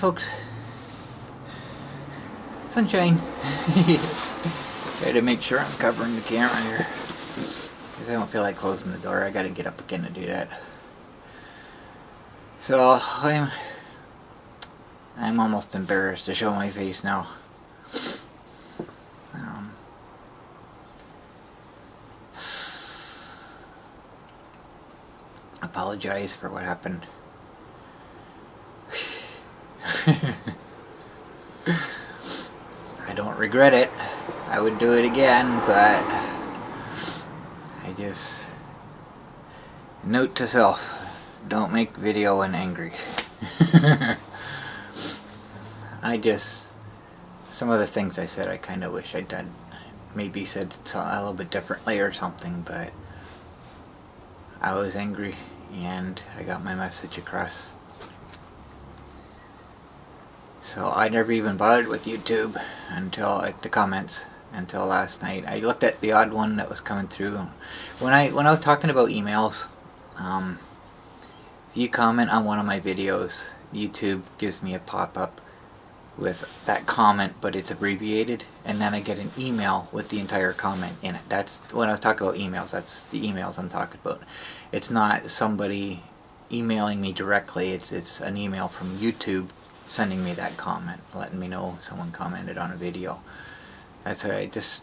folks. Sunshine. Try to make sure I'm covering the camera here, because I don't feel like closing the door. I gotta get up again to do that. So I'm almost embarrassed to show my face now. Apologize for what happened. I don't regret it. I would do it again, but I just... Note to self, don't make video when angry. Some of the things I said I kind of wish I'd done. Maybe said a little bit differently or something, but I was angry and I got my message across. So I never even bothered with YouTube until, like, the comments, until last night. I looked at the odd one that was coming through. When I was talking about emails, if you comment on one of my videos, YouTube gives me a pop-up with that comment, but it's abbreviated, and then I get an email with the entire comment in it. That's when I was talking about emails. That's the emails I'm talking about. It's not somebody emailing me directly. It's an email from YouTube sending me that comment, letting me know someone commented on a video. That's why I just,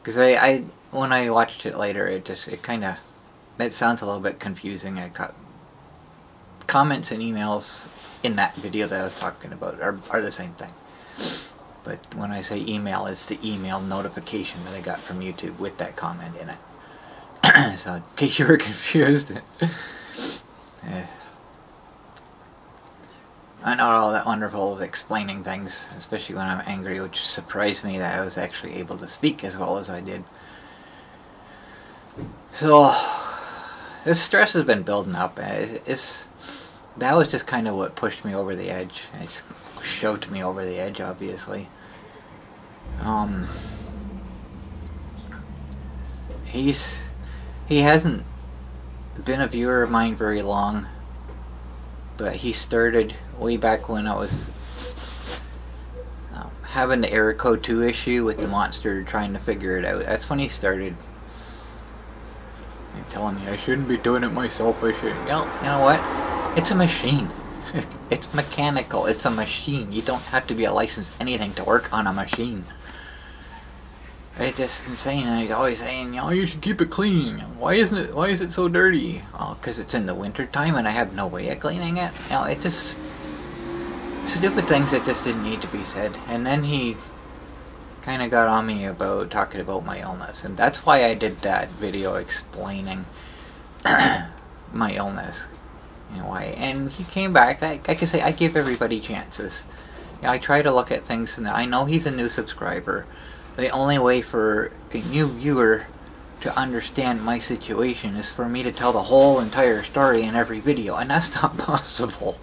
because I when I watched it later, it sounds a little bit confusing. I got comments and emails in that video that I was talking about are the same thing. But when I say email, it's the email notification that I got from YouTube with that comment in it. So in case you were confused, I'm not all that wonderful of explaining things, especially when I'm angry, which surprised me that I was actually able to speak as well as I did. So this stress has been building up. That was just kind of what pushed me over the edge. It shoved me over the edge, obviously. He hasn't been a viewer of mine very long, but he started way back when I was having the error code 2 issue with the monster, trying to figure it out. That's when he started. You're telling me I shouldn't be doing it myself. I should. Well, you know what? It's a machine. It's mechanical. It's a machine. You don't have to be a licensed anything to work on a machine. It's just insane. And he's always saying, you should keep it clean. Why is it so dirty? Oh, because it's in the winter time and I have no way of cleaning it. It just stupid things that just didn't need to be said. And then he kind of got on me about talking about my illness, and that's why I did that video explaining my illness. Why? And he came back. Like I say, I give everybody chances. I try to look at things, and I know he's a new subscriber. The only way for a new viewer to understand my situation is for me to tell the whole entire story in every video, and that's not possible.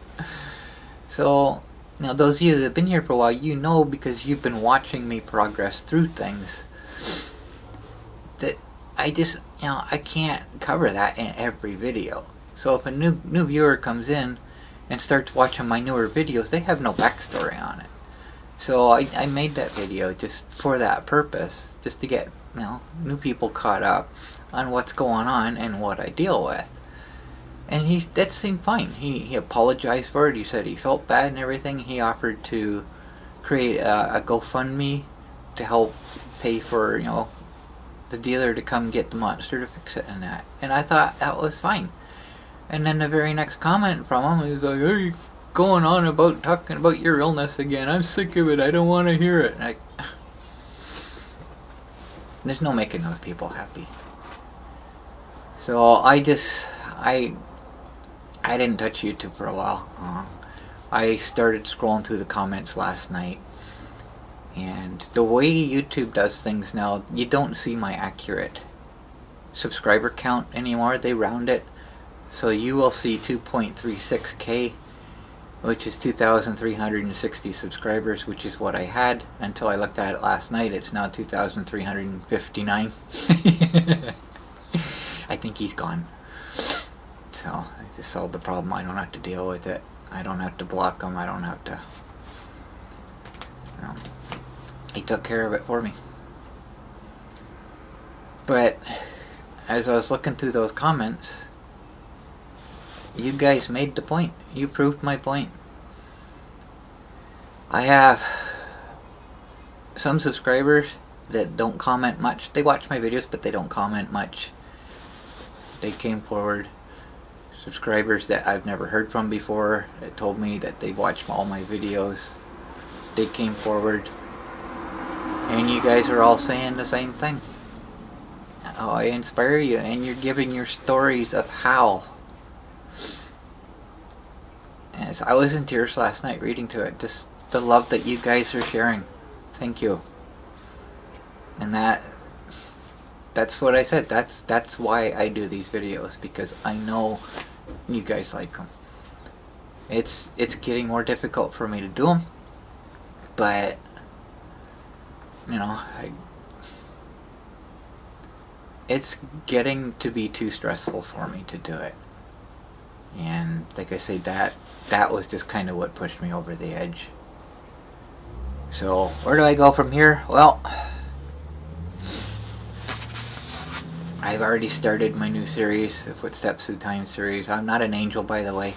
So, those of you that have been here for a while, you know, because you've been watching me progress through things, that I just, I can't cover that in every video. So if a new viewer comes in and starts watching my newer videos, they have no backstory on it. So I made that video just for that purpose, just to get new people caught up on what's going on and what I deal with. And that seemed fine. He apologized for it. He said he felt bad and everything. He offered to create a GoFundMe to help pay for the dealer to come get the monster to fix it and that. And I thought that was fine. And then the very next comment from him is like, "Hey, going on about talking about your illness again. I'm sick of it. I don't want to hear it." And there's no making those people happy. So I didn't touch YouTube for a while. I started scrolling through the comments last night, and the way YouTube does things now, you don't see my accurate subscriber count anymore. They round it. So you will see 2.36k, which is 2,360 subscribers, which is what I had until I looked at it last night. It's now 2,359. I think he's gone. So I just solved the problem. I don't have to deal with it. I don't have to block them. I don't have to. He took care of it for me. But as I was looking through those comments, you guys made the point. You proved my point. I have some subscribers that don't comment much. They watch my videos, but they don't comment much. They came forward. Subscribers that I've never heard from before that told me that they watched all my videos. They came forward. And you guys are all saying the same thing. Oh, I inspire you, and you're giving your stories of how. As I was in tears last night reading to it, just the love that you guys are sharing. Thank you. And that's what I said. That's why I do these videos, because I know you guys like them. It's getting more difficult for me to do them, but it's getting to be too stressful for me to do it. And like I say, that was just kind of what pushed me over the edge. So where do I go from here? Well, I've already started my new series, the Footsteps Through Time series. I'm not an angel, by the way.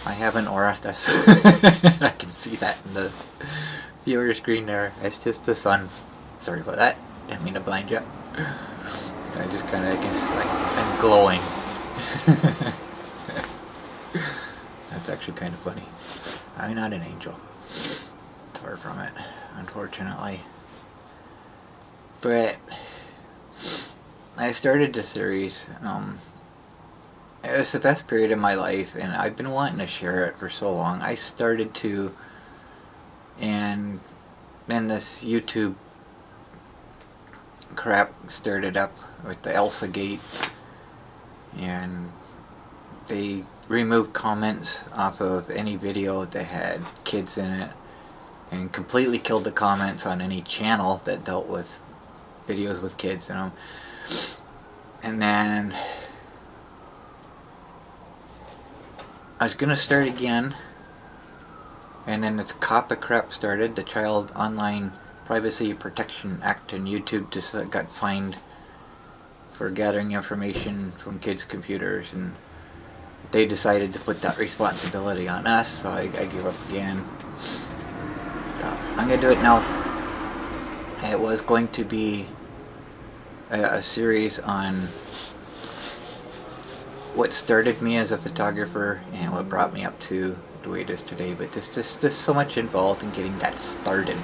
I have an aura. That's I can see that in the viewer screen there. It's just the sun. Sorry about that. Didn't mean to blind you. I just kind of guess like I'm glowing. That's actually kind of funny. I'm not an angel. Far from it, unfortunately. But I started the series. It was the best period of my life, and I've been wanting to share it for so long. I started to, and then this YouTube crap started up with the Elsa Gate, and they removed comments off of any video that had kids in it, and completely killed the comments on any channel that dealt with videos with kids in them. And then I was gonna start again, and then this copy crap started. The Child Online Privacy Protection Act in YouTube just got fined for gathering information from kids' computers, and they decided to put that responsibility on us, so I gave up again. I'm gonna do it now. It was going to be a series on what started me as a photographer and what brought me up to the way it is today, but there's just so much involved in getting that started.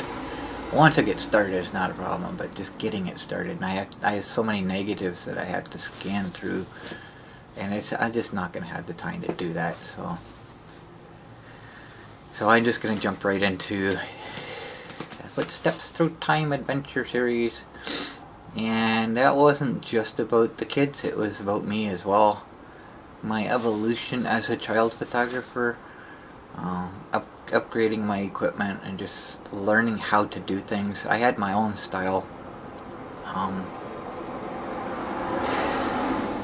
Once I get started, it's not a problem, but just getting it started. And I have so many negatives that I have to scan through, and I'm just not going to have the time to do that. So I'm just going to jump right into the Footsteps Through Time adventure series. And that wasn't just about the kids, it was about me as well. My evolution as a child photographer, upgrading my equipment, and just learning how to do things. I had my own style.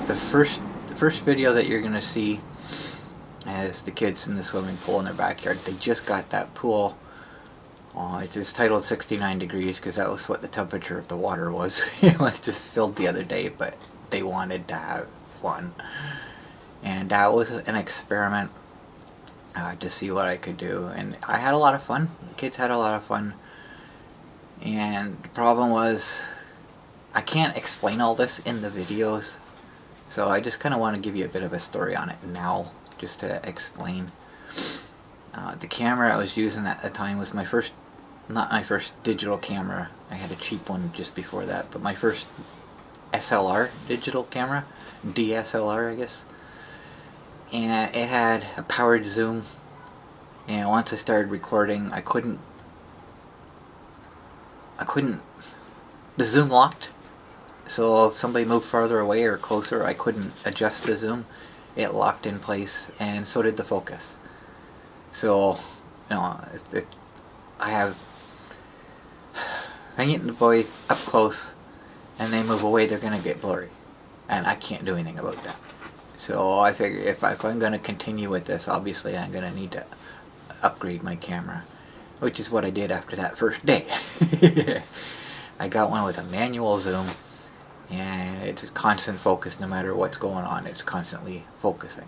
The first video that you're gonna see is the kids in the swimming pool in their backyard. They just got that pool. It's just titled 69 degrees because that was what the temperature of the water was. It was just filled the other day, but they wanted to have fun. And that was an experiment to see what I could do. And I had a lot of fun. The kids had a lot of fun. And the problem was, I can't explain all this in the videos. So I just kind of want to give you a bit of a story on it now, just to explain. The camera I was using at the time was not my first digital camera. I had a cheap one just before that, but my first SLR digital camera, DSLR I guess. And it had a powered zoom, and once I started recording, I couldn't, the zoom locked, so if somebody moved farther away or closer, I couldn't adjust the zoom. It locked in place, and so did the focus. So, I have, if I get the boys up close and they move away, they're going to get blurry, and I can't do anything about that. So I figured if I'm going to continue with this, obviously I'm going to need to upgrade my camera, which is what I did after that first day. I got one with a manual zoom, and it's a constant focus no matter what's going on. It's constantly focusing,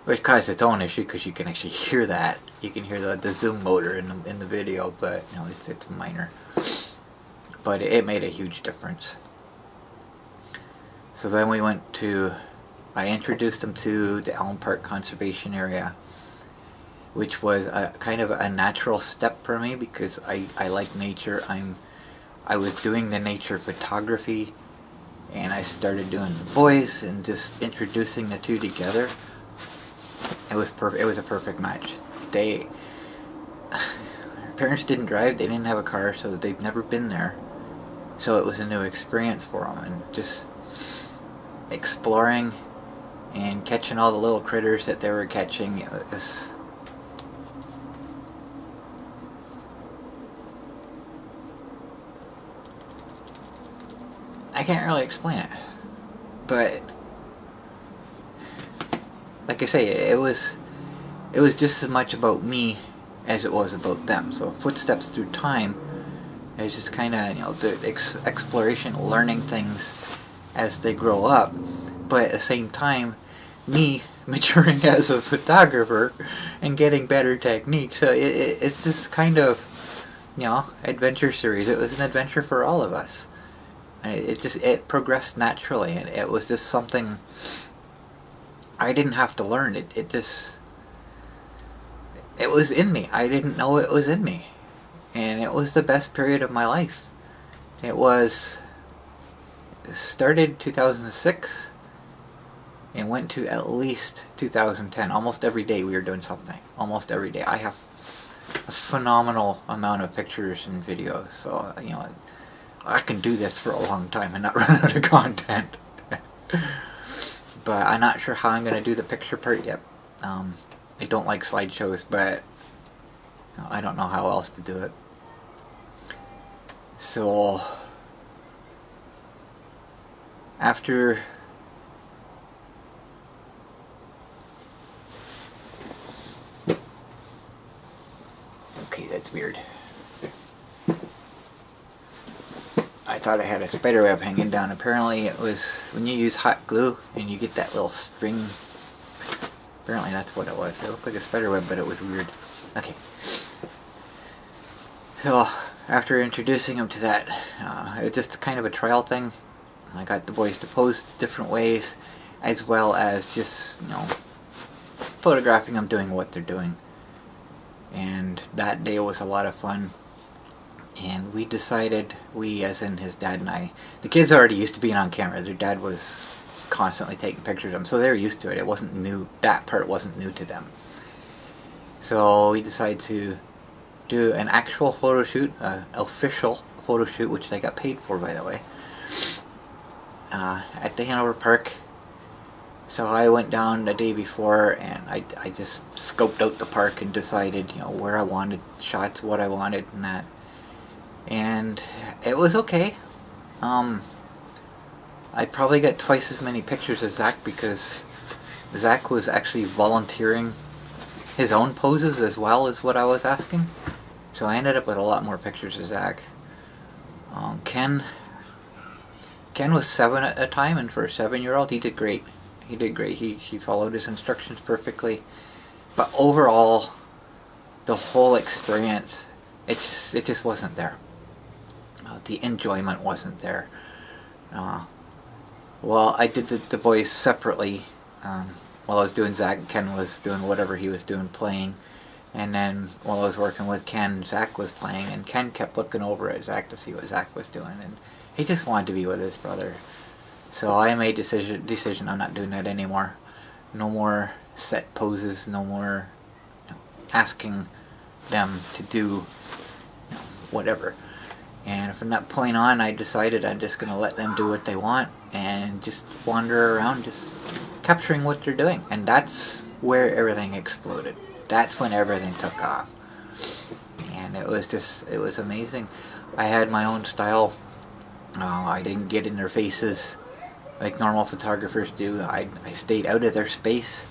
which caused its own issue because you can actually hear that. You can hear the zoom motor in the video, but you know, it's minor. But it made a huge difference. So then we went to, I introduced them to the Elm Park Conservation Area, which was a kind of a natural step for me because I like nature. I was doing the nature photography, and I started doing the voice and just introducing the two together. It was perfect. It was a perfect match. Their parents didn't drive. They didn't have a car, so they've never been there. So it was a new experience for them, and just exploring and catching all the little critters that they were catching. It was, I can't really explain it, but like I say, it was just as much about me as it was about them. So Footsteps Through Time is just kind of, you know, the exploration, learning things as they grow up, but at the same time, me maturing as a photographer and getting better techniques. So it's this kind of, you know, adventure series. It was an adventure for all of us. It progressed naturally, and it was just something I didn't have to learn. It was in me. I didn't know it was in me, and it was the best period of my life. It started 2006 and went to at least 2010. Almost every day we were doing something. Almost every day. I have a phenomenal amount of pictures and videos, so you know, I can do this for a long time and not run out of content. But I'm not sure how I'm going to do the picture part yet. I don't like slideshows, but I don't know how else to do it. So after okay, that's weird. I thought I had a spider web hanging down. Apparently it was when you use hot glue and you get that little string. Apparently that's what it was. It looked like a spider web, but it was weird. Okay. So after introducing him to that, it's just kind of a trial thing. I got the boys to pose different ways, as well as just, you know, photographing them doing what they're doing. And that day was a lot of fun. And we decided, we as in his dad and I, the kids already used to being on camera. Their dad was constantly taking pictures of them, so they were used to it. It wasn't new. That part wasn't new to them. So we decided to do an actual photo shoot, an official photo shoot, which they got paid for, by the way, at the Hanover Park. So I went down the day before, and I just scoped out the park and decided, you know, where I wanted shots, what I wanted, and that. And it was okay. I probably got twice as many pictures as Zach, because Zach was actually volunteering his own poses as well as what I was asking. So I ended up with a lot more pictures of Zach. Ken was 7 at a time, and for a 7-year-old, he did great. He did great. He followed his instructions perfectly. But overall, the whole experience, it just wasn't there. The enjoyment wasn't there. Well, I did the boys separately. While I was doing Zach, Ken was doing whatever he was doing, playing. And then while I was working with Ken, Zach was playing, and Ken kept looking over at Zach to see what Zach was doing, and he just wanted to be with his brother. So I made decision I'm not doing that anymore. No more set poses, no more, you know, asking them to do, you know, whatever. And from that point on, I decided I'm just going to let them do what they want and just wander around, just capturing what they're doing. And that's where everything exploded. That's when everything took off. And it was amazing. I had my own style. I didn't get in their faces. like normal photographers do. I stayed out of their space.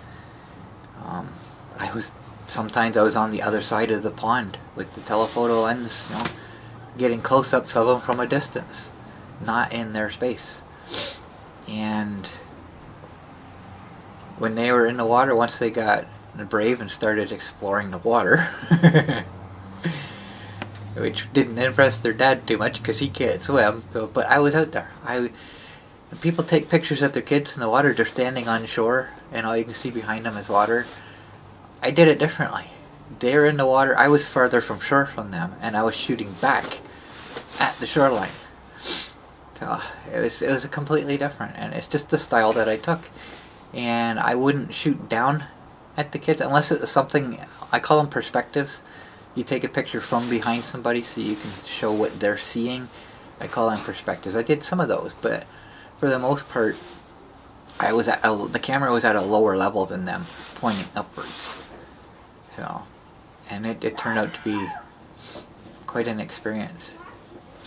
Sometimes I was on the other side of the pond with the telephoto lens, you know, getting close-ups of them from a distance, not in their space. And when they were in the water, once they got brave and started exploring the water, which didn't impress their dad too much because he can't swim. So, but I was out there. When people take pictures of their kids in the water, they're standing on shore, and all you can see behind them is water. I did it differently. They're in the water. I was farther from shore from them, and I was shooting back at the shoreline. So it was completely different, and it's just the style that I took. And I wouldn't shoot down at the kids unless it's something, I call them perspectives. You take a picture from behind somebody so you can show what they're seeing. I call them perspectives. I did some of those, but for the most part, the camera was at a lower level than them, pointing upwards. So, and it turned out to be quite an experience.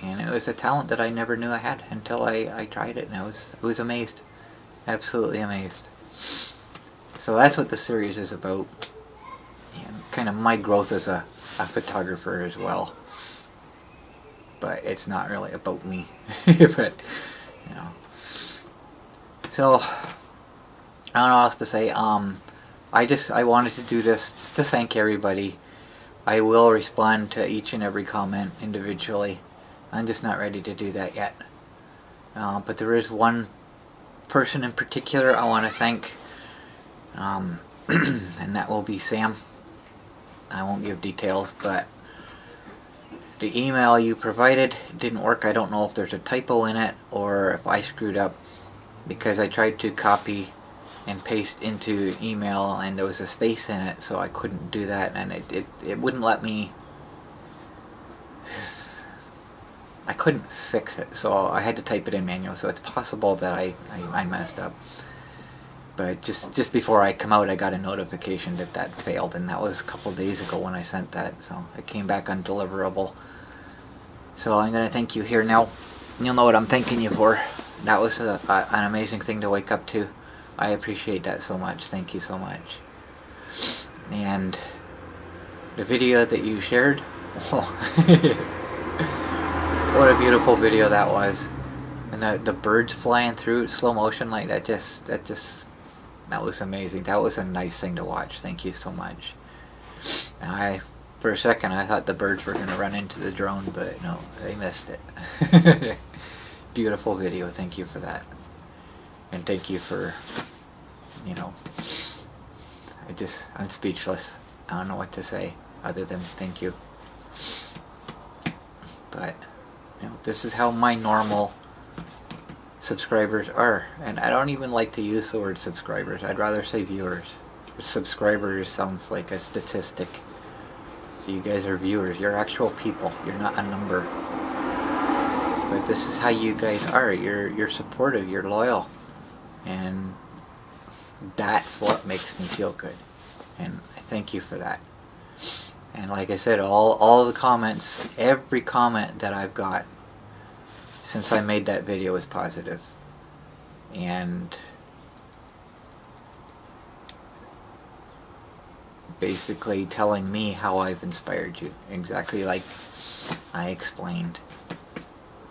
And it was a talent that I never knew I had until I tried it, and I was amazed. Absolutely amazed. So that's what the series is about. And kind of my growth as a photographer as well. But it's not really about me. But, you know. So, I don't know what else to say. I wanted to do this just to thank everybody. I will respond to each and every comment individually. I'm just not ready to do that yet. But there is one person in particular I want to thank, and that will be Sam. I won't give details, but the email you provided didn't work. I don't know if there's a typo in it or if I screwed up, because I tried to copy and paste into email and there was a space in it, so I couldn't do that, and it wouldn't let me. I couldn't fix it, so I had to type it in manual, so it's possible that I messed up. But just before I come out, I got a notification that failed, and that was a couple days ago when I sent that, so it came back undeliverable. So I'm going to thank you here now. You'll know what I'm thanking you for. That was an amazing thing to wake up to. I appreciate that so much. Thank you so much. And the video that you shared, what a beautiful video that was. And the birds flying through slow motion like that, that was amazing. That was a nice thing to watch. Thank you so much. For a second I thought the birds were going to run into the drone, but no, they missed it. Beautiful video. Thank you for that. And thank you for, you know, I'm speechless. I don't know what to say other than thank you. But, you know, this is how my normal subscribers are. And I don't even like to use the word subscribers. I'd rather say viewers. Subscribers sounds like a statistic. So you guys are viewers. You're actual people. You're not a number. But this is how you guys are. You're supportive. You're loyal. And that's what makes me feel good. And I thank you for that. And like I said, all the comments, every comment that I've got since I made that video is positive. And basically telling me how I've inspired you, exactly like I explained.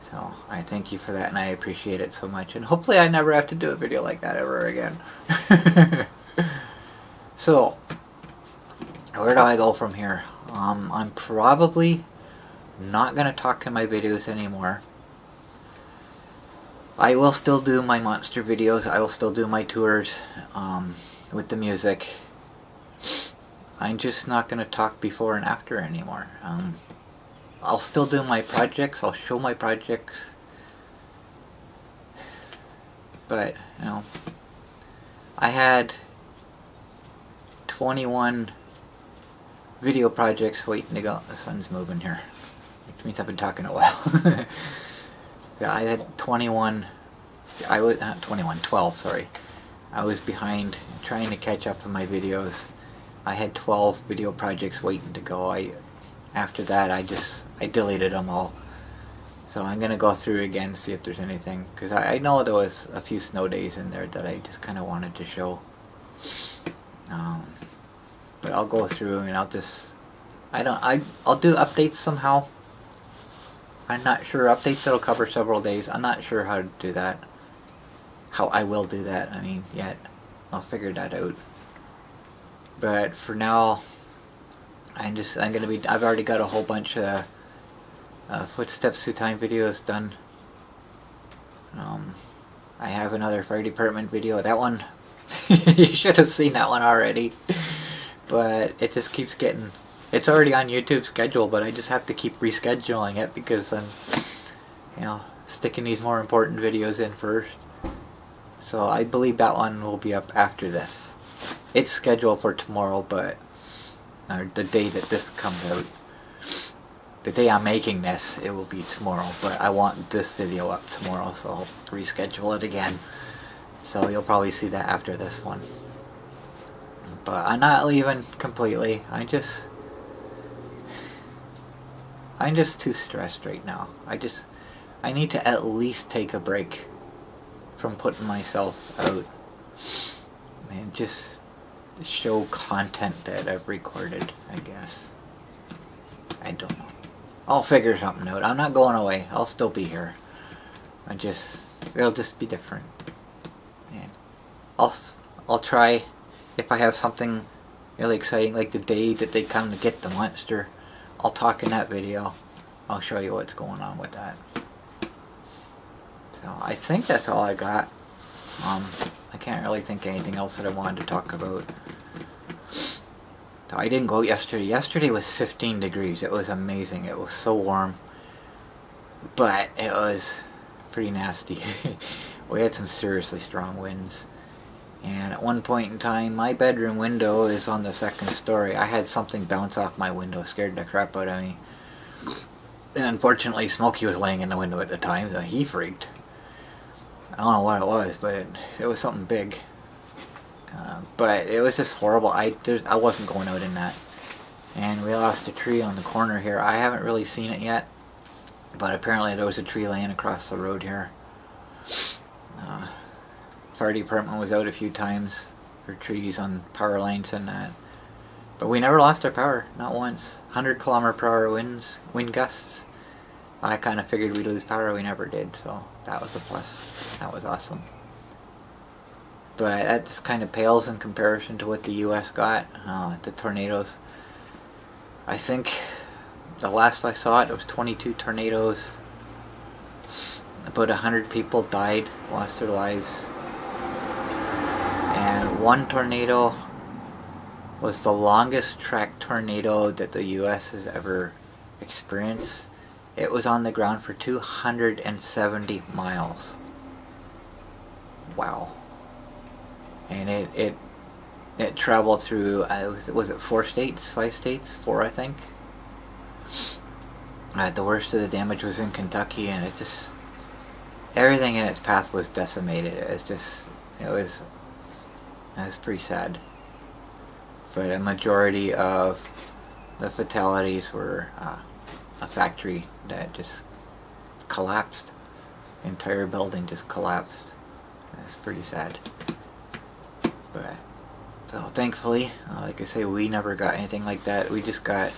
So I thank you for that, and I appreciate it so much. And hopefully I never have to do a video like that ever again. So, where do I go from here? I'm probably not going to talk in my videos anymore. I will still do my monster videos. I will still do my tours with the music. I'm just not going to talk before and after anymore. I'll still do my projects. I'll show my projects. But, you know, I had 21 video projects waiting to go. The sun's moving here, which means I've been talking a while. Yeah, I had 21. I was not 21, 12. Sorry, I was behind trying to catch up on my videos. I had 12 video projects waiting to go. After that, I deleted them all. So I'm gonna go through again, see if there's anything, because I know there was a few snow days in there that I just kind of wanted to show. But I'll go through and I'll do updates somehow. I'm not sure, updates that'll cover several days. I'm not sure how to do that. How I will do that, I mean, yet. I'll figure that out. But for now, I've already got a whole bunch of footsteps through time videos done. I have another fire department video. That one, you should have seen that one already. But it just keeps getting... It's already on YouTube's schedule, but I just have to keep rescheduling it because I'm, sticking these more important videos in first. So I believe that one will be up after this. It's scheduled for tomorrow, but the day that this comes out, the day I'm making this, it will be tomorrow. But I want this video up tomorrow, so I'll reschedule it again. So you'll probably see that after this one. But I'm not leaving completely. I'm just too stressed right now. I need to at least take a break from putting myself out and just show content that I've recorded, I guess. I don't know. I'll figure something out. I'm not going away. I'll still be here. It'll just be different. And I'll try, if I have something really exciting, like the day that they come to get the monster, I'll talk in that video. I'll show you what's going on with that. So I think that's all I got. I can't really think of anything else that I wanted to talk about. So I didn't go out yesterday. Yesterday was 15 degrees. It was amazing. It was so warm. But it was pretty nasty. We had some seriously strong winds. And at one point in time, my bedroom window is on the second story. I had something bounce off my window, scared the crap out of me. And unfortunately, Smokey was laying in the window at the time, so he freaked. I don't know what it was, but it was something big. But it was just horrible. I wasn't going out in that. And we lost a tree on the corner here. I haven't really seen it yet, but apparently there was a tree laying across the road here. Fire department was out a few times for trees on power lines and that. But we never lost our power, not once. 100-kilometer-per-hour wind gusts. I kind of figured we'd lose power, we never did, so that was a plus. That was awesome. But that just kind of pales in comparison to what the US got, the tornadoes. I think the last I saw it was 22 tornadoes. About 100 people died, lost their lives. And one tornado was the longest track tornado that the US has ever experienced. It was on the ground for 270 miles. Wow. And it traveled through, was it 4 states? 5 states? 4, I think. The worst of the damage was in Kentucky, and it just... everything in its path was decimated. It was pretty sad. But a majority of the fatalities were a factory that just collapsed. The entire building just collapsed. It's pretty sad. But so thankfully, like I say, we never got anything like that. We just got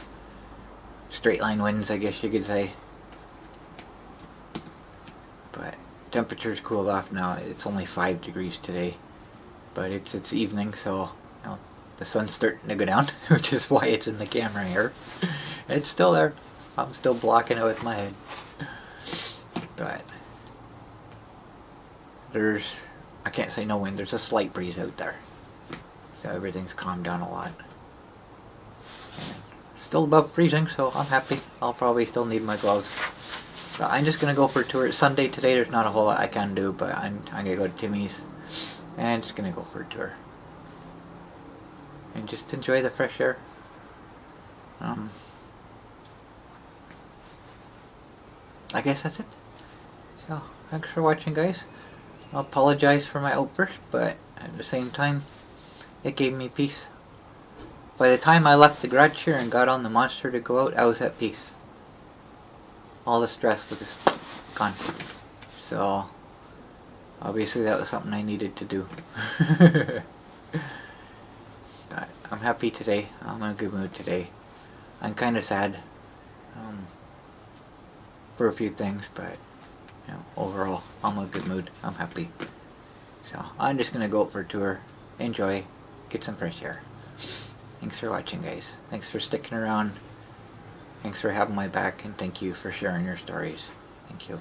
straight line winds, I guess you could say. But temperature's cooled off now. It's only 5 degrees today, but it's evening, so the sun's starting to go down, which is why it's in the camera here. It's still there. I'm still blocking it with my head. But I can't say no wind, there's a slight breeze out there. So everything's calmed down a lot. And still above freezing, so I'm happy. I'll probably still need my gloves. But I'm just gonna go for a tour. It's Sunday today, there's not a whole lot I can do, but I'm gonna go to Timmy's. And I'm just gonna go for a tour. And just enjoy the fresh air. I guess that's it. So, thanks for watching, guys. I apologize for my outburst, but at the same time, it gave me peace. By the time I left the garage here and got on the monster to go out, I was at peace. All the stress was just gone. So obviously that was something I needed to do. But I'm happy today. I'm in a good mood today. I'm kind of sad for a few things, but overall I'm in a good mood. I'm happy. So I'm just gonna go out for a tour, enjoy, get some fresh air. Thanks for watching, guys. Thanks for sticking around. Thanks for having my back, and thank you for sharing your stories. Thank you.